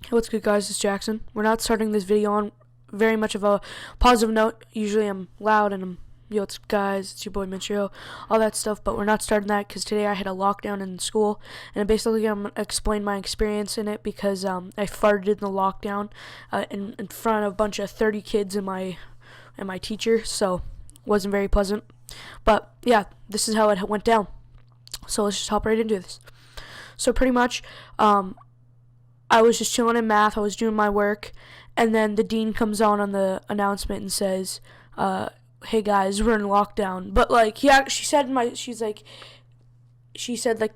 Hey, what's good, guys? It's Jackson. We're not starting this video on very much of a positive note. Usually I'm loud and what's up, guys? It's your boy Minstro, all that stuff, but we're not starting that because today I had a lockdown in school, and basically I'm going to explain my experience in it because I farted in the lockdown in front of a bunch of 30 kids and my teacher, so it wasn't very pleasant. But yeah, this is how it went down. So let's just hop right into this. So pretty much, I was just chilling in math. I was doing my work, and then the dean comes on the announcement and says, "Hey guys, we're in lockdown." But like she said the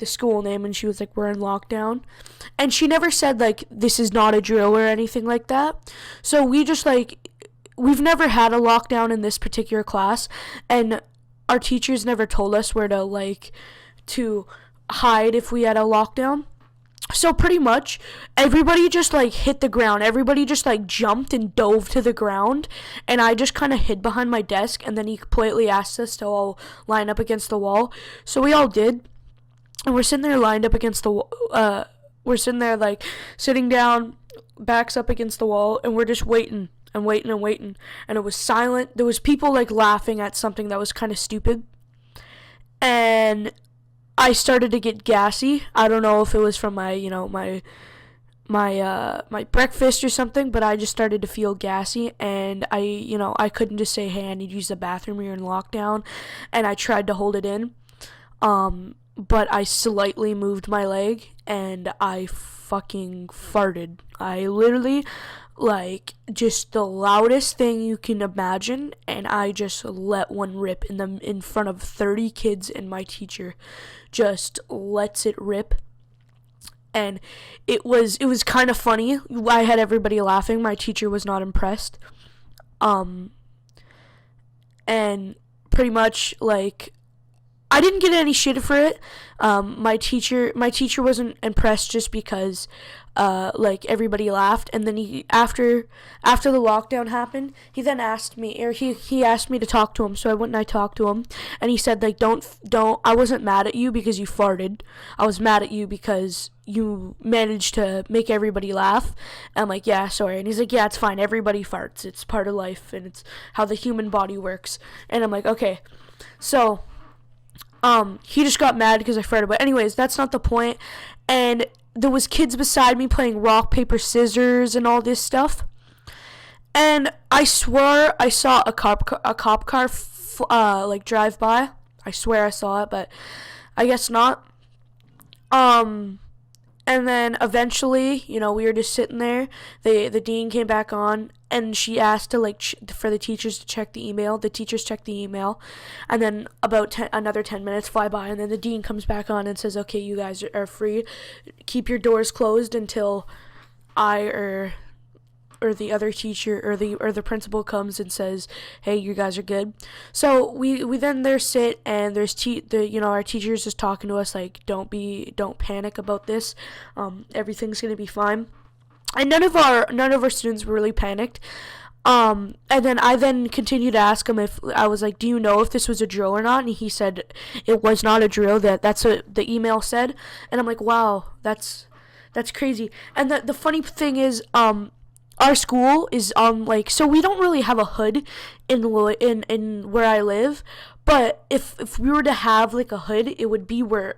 school name, and she was like, "We're in lockdown," and she never said like this is not a drill or anything like that. So we've never had a lockdown in this particular class, and our teachers never told us where to hide if we had a lockdown. So pretty much, everybody just hit the ground. Everybody just jumped and dove to the ground, and I just kind of hid behind my desk. And then he politely asked us to all line up against the wall. So we all did, and we're sitting there lined up against the wall. We're sitting there sitting down, backs up against the wall, and we're just waiting and waiting and waiting. And it was silent. There was people laughing at something that was kind of stupid, and I started to get gassy. I don't know if it was from my breakfast or something, but I just started to feel gassy, and I couldn't just say, "Hey, I need to use the bathroom, you're in lockdown," and I tried to hold it in, but I slightly moved my leg, and I fucking farted. I literally, just the loudest thing you can imagine, and I just let one rip in front of 30 kids, and my teacher just lets it rip. And it was kind of funny. I had everybody laughing. My teacher was not impressed. And pretty much I didn't get any shit for it. My teacher wasn't impressed just because everybody laughed, and then he after the lockdown happened, he then asked me, or he asked me to talk to him. So I went and I talked to him, and he said don't I wasn't mad at you because you farted. I was mad at you because you managed to make everybody laugh. And I'm like, "Yeah, sorry." And he's like, "Yeah, it's fine. Everybody farts. It's part of life, and it's how the human body works." And I'm like, "Okay." So he just got mad because I farted. But anyways, that's not the point. And there was kids beside me playing rock, paper, scissors and all this stuff. And I swear I saw a cop car drive by. I swear I saw it, but I guess not. And then eventually, we were just sitting there. The dean came back on, and she asked to for the teachers to check the email. The teachers checked the email, and then about another 10 minutes fly by, and then the dean comes back on and says, "Okay, you guys are free. Keep your doors closed until I or the other teacher or the principal comes and says, 'Hey, you guys are good.'" So we then there sit, and there's our teachers just talking to us don't panic about this. Everything's gonna be fine. And none of our students were really panicked. And then I continued to ask him if I was "Do you know if this was a drill or not?" And he said it was not a drill. That's what the email said. And I'm like, "Wow, that's crazy." And the funny thing is, our school is so we don't really have a hood in where I live, but if we were to have a hood, it would be where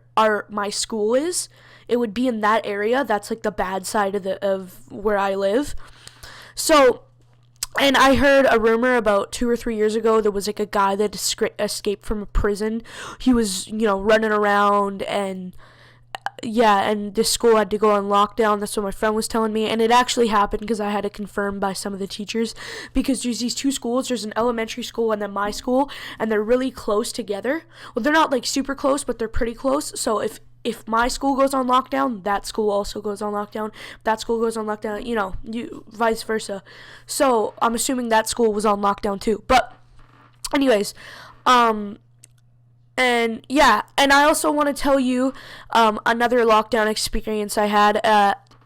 my school is. It would be in that area. That's the bad side of where I live. So, and I heard a rumor about 2 or 3 years ago there was a guy that escaped from a prison. He was running around, and and this school had to go on lockdown. That's what my friend was telling me, and it actually happened because I had it confirmed by some of the teachers, because there's these two schools. There's an elementary school and then my school, and they're really close together. Well, they're not super close, but they're pretty close. So if my school goes on lockdown, that school also goes on lockdown. If that school goes on lockdown, you vice versa. So I'm assuming that school was on lockdown too. But anyways, and yeah, and I also want to tell you another lockdown experience I had.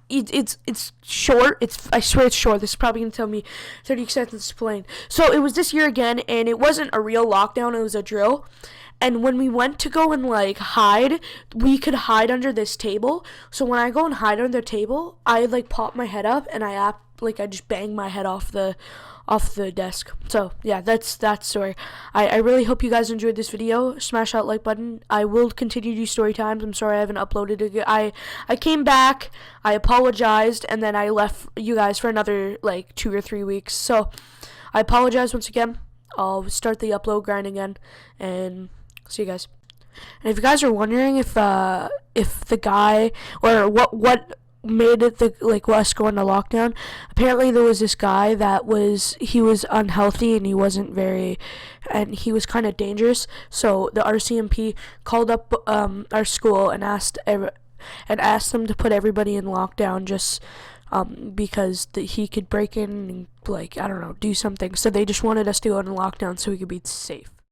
it's short. I swear it's short. This is probably gonna tell me 30 seconds to explain. So it was this year again, and it wasn't a real lockdown. It was a drill. And when we went to go and like hide, we could hide under this table. So when I go and hide under the table, I like pop my head up and I just bang my head off the desk. So yeah, that's that story. I really hope you guys enjoyed this video. Smash that like button. I will continue to do story times. I'm sorry I haven't uploaded it. I came back, I apologized, and then I left you guys for another like 2 or 3 weeks. So I apologize once again. I'll start the upload grind again, and see you guys. And if you guys are wondering if the guy or what made it us go into lockdown, apparently there was this guy that was unhealthy and he was kind of dangerous. So the RCMP called up our school and asked them to put everybody in lockdown just because he could break in and I don't know, do something. So they just wanted us to go into lockdown so we could be safe.